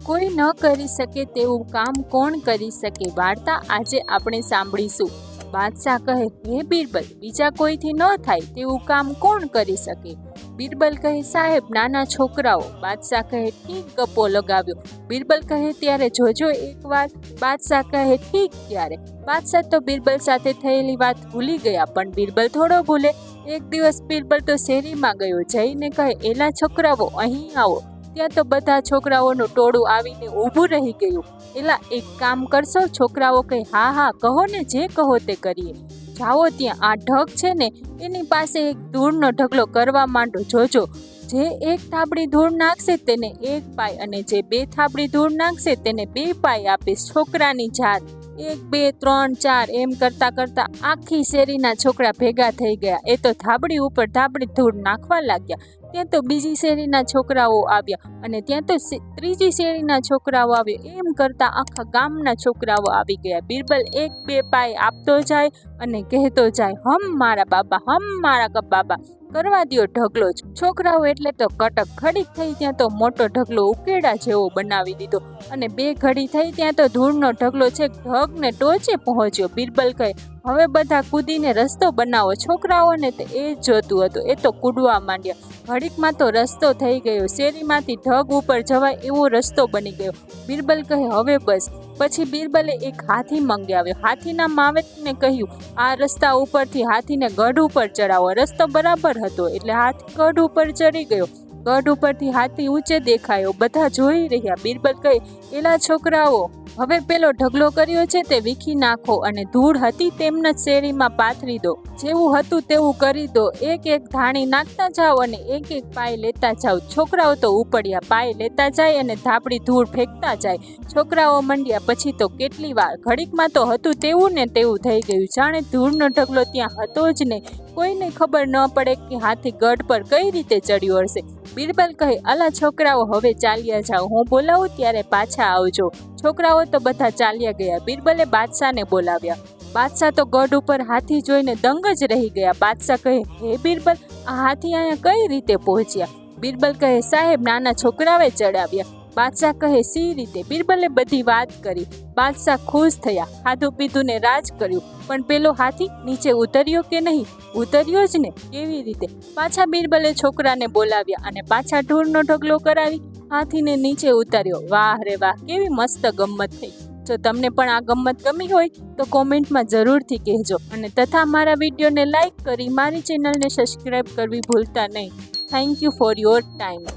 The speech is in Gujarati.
કોઈ ન કરી શકે તેવું કામ કોણ કરી શકે? વાર્તા આજે આપણે સાંભળીશું। બાદશાહ કહે, હે બિરબલ, બીજા કોઈથી ન થાય તેવું કામ કોણ કરી શકે? બિરબલ કહે, સાહેબ, નાના છોકરાઓ। બાદશાહ કહે, ઠીક, ગપ્પો લગાવ્યો। બિરબલ કહે, ત્યારે જોજો એકવાર। બાદશાહ કહે, ઠીક, ત્યારે। બાદશાહ તો બિરબલ સાથે થયેલી વાત ભૂલી ગયા, પણ બિરબલ થોડો ભૂલે। એક દિવસ બિરબલ તો શેરીમાં ગયો, જઈને કહે, એલા છોકરાઓ, અહીં આવો। ત્યાં તો બધા છોકરાઓનું ટોળું આવીને ઊભું રહી ગયું। એલા, એક કામ કરશો? છોકરાઓ કહે, હા હા, કહો ને, જે કહો તે કરીએ। જાઓ, ત્યાં આ ઢગ છે ને, એની પાસે એક ધૂળનો ઢગલો કરવા માંડો। જોજો, જે એક થાબડી ધૂળ નાખશે તેને 1 પાઈ, અને જે 2 થાબડી ધૂળ નાખશે તેને 2 પાઈ આપીશ। છોકરાની જાત 1 2 3 4 એમ કરતા કરતા આખી શેરીના છોકરા ભેગા થઈ ગયા। એ તો થાબડી ઉપર થાબડી ધૂળ નાખવા લાગ્યા। ત્યાં તો બીજી શેરીના છોકરાઓ આવ્યા, અને ત્યાં તો ત્રીજી શેરીના છોકરાઓ આવ્યા। એમ કરતા આખા ગામના છોકરાઓ આવી ગયા। બિરબલ 1 2 પાઈ આપતો જાય અને કહેતો જાય, હમ મારા બાબા, હમ મારા બાબા, કરવા દ્યો ઢગલો જ। છોકરાઓ એટલે તો કટક ઘડીક થઈ ત્યાં તો મોટો ઢગલો ઉકેડા જેવો બનાવી દીધો, અને 2 ઘડી થઈ ત્યાં તો ધૂળનો ઢગલો છેક ઢગને ટોચે પહોંચ્યો। બિરબલ કહે, હવે બધા કૂદીને રસ્તો બનાવો। છોકરાઓને તે એ જ જોતું હતું, એ તો કૂદવા માંડ્યા। ઘડીકમાં તો રસ્તો થઈ ગયો, શેરીમાંથી ઢગ ઉપર જવાય એવો રસ્તો બની ગયો। બિરબલ કહે, હવે બસ। પછી બિરબલે એક હાથી મંગાવ્યો। હાથીના માવેતને કહ્યું, આ રસ્તા ઉપરથી હાથીને ગઢ ઉપર ચડાવો। રસ્તો બરાબર હતો એટલે હાથી ગઢ ઉપર ચડી ગયો। ગઢ ઉપરથી હાથી ઊંચે દેખાયો, બધા જોઈ રહ્યા। બિરબલ કહે, એલા છોકરાઓ, હવે પેલો ઢગલો કર્યો છે તે વીખી નાખો, અને ધૂળ હતી તેમ જ શેરીમાં પાથરી દો। જેવું હતું તેવું કરી દો। એક એક ધાણી નાખતા જાઓ અને એક એક પાઈ લેતા જાઓ। છોકરાઓ તો ઉપડ્યા, પાઈ લેતા જાય અને ધાબડી ધૂળ ફેંકતા જાય। છોકરાઓ મંડ્યા। પછી તો કેટલી વાર, ઘડીકમાં તો હતું તેવું ને તેવું થઈ ગયું, જાણે ધૂળનો ઢગલો ત્યાં હતો જ નહીં। કોઈને ખબર ન પડે કે હાથી ગઢ પર કઈ રીતે ચડ્યો હશે। બિરબલ કહે, અલા છોકરાઓ, હવે ચાલ્યા જાઓ, હું બોલાવું ત્યારે પાછા આવજો। છોકરાઓ તો બધા ચાલ્યા ગયા। બિરબલે બાદશાહને બોલાવ્યા। બાદશાહ તો ગઢ ઉપર હાથી જોઈને દંગ જ રહી ગયા। બાદશાહ કહે, હે બિરબલ, આ હાથી અહીંયા કઈ રીતે પહોંચ્યા? બિરબલ કહે, સાહેબ, નાના છોકરાએ ચડાવ્યા। બાદશાહ કહે, સી રીતે? બિરબલે બધી વાત કરી। બાદશાહ ખુશ થયા, ખાધું પીધું ને રાજ કર્યું। પણ પેલો હાથી નીચે ઉતર્યો કે નહીં? ઉતર્યો જ ને। કેવી રીતે? પાછા બિરબલે છોકરાને બોલાવ્યા અને પાછા ધૂળનો ઢગલો કરાવી હાથીને નીચે ઉતાર્યો। વાહ રે વાહ, કેવી મસ્ત ગમ્મત થઈ। જો તમને પણ આ ગમ્મત ગમી હોય તો કોમેન્ટમાં જરૂરથી કહેજો, અને તથા મારા વિડીયોને લાઈક કરી મારી ચેનલને સબસ્ક્રાઈબ કરવી ભૂલતા નહીં। Thank you for your time.